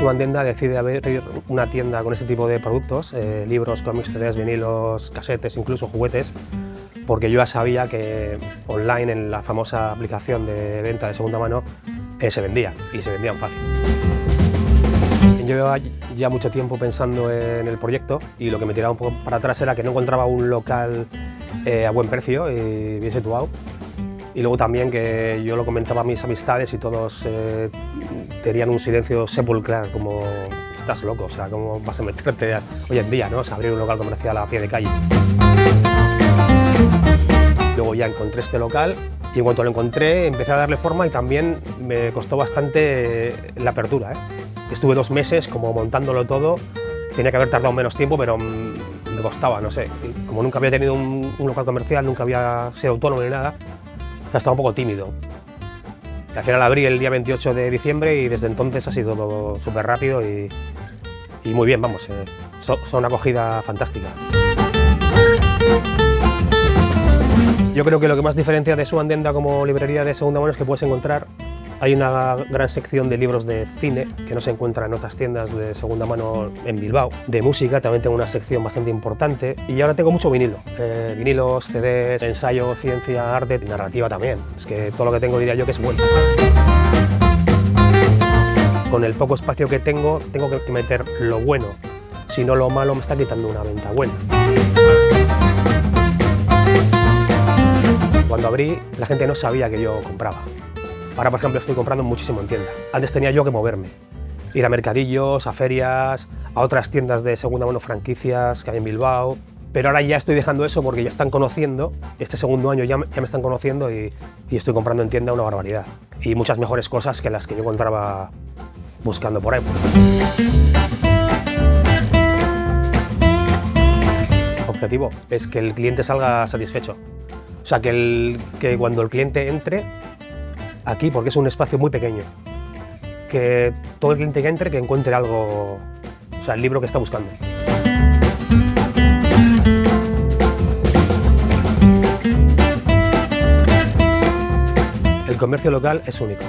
Subandenda decide abrir una tienda con este tipo de productos, libros, cómics, CDs, vinilos, casetes, incluso juguetes, porque yo ya sabía que online, en la famosa aplicación de venta de segunda mano, se vendía, y se vendían fácil. Yo llevaba ya mucho tiempo pensando en el proyecto y lo que me tiraba un poco para atrás era que no encontraba un local a buen precio y bien situado. Y luego también que yo lo comentaba a mis amistades y todos tenían un silencio sepulcral, como estás loco, o sea, ¿cómo vas a meterte hoy en día, ¿no? O sea, abrir un local comercial a pie de calle? Luego ya encontré este local y en cuanto lo encontré empecé a darle forma y también me costó bastante la apertura, ¿eh? Estuve 2 meses como montándolo todo, tenía que haber tardado menos tiempo, pero me costaba, no sé. Como nunca había tenido un local comercial, nunca había sido autónomo ni nada, estaba un poco tímido. Y al final abrí el día 28 de diciembre y desde entonces ha sido todo súper rápido y muy bien, vamos, son una acogida fantástica. Yo creo que lo que más diferencia de Subandenda como librería de segunda mano es que puedes encontrar, hay una gran sección de libros de cine que no se encuentra en otras tiendas de segunda mano en Bilbao. De música también tengo una sección bastante importante y ahora tengo mucho vinilo, vinilos, CDs, ensayo, ciencia, arte y narrativa también. Es que todo lo que tengo diría yo que es bueno. Con el poco espacio que tengo que meter lo bueno, si no lo malo me está quitando una venta buena. Cuando abrí, la gente no sabía que yo compraba. Ahora, por ejemplo, estoy comprando muchísimo en tienda. Antes tenía yo que moverme, ir a mercadillos, a ferias, a otras tiendas de segunda mano, franquicias que hay en Bilbao. Pero ahora ya estoy dejando eso porque ya están conociendo, este segundo año ya me están conociendo y estoy comprando en tienda una barbaridad. Y muchas mejores cosas que las que yo encontraba buscando por ahí. El objetivo es que el cliente salga satisfecho. O sea, que cuando el cliente entre aquí, porque es un espacio muy pequeño, que todo el cliente que entre que encuentre algo, o sea, el libro que está buscando. El comercio local es único.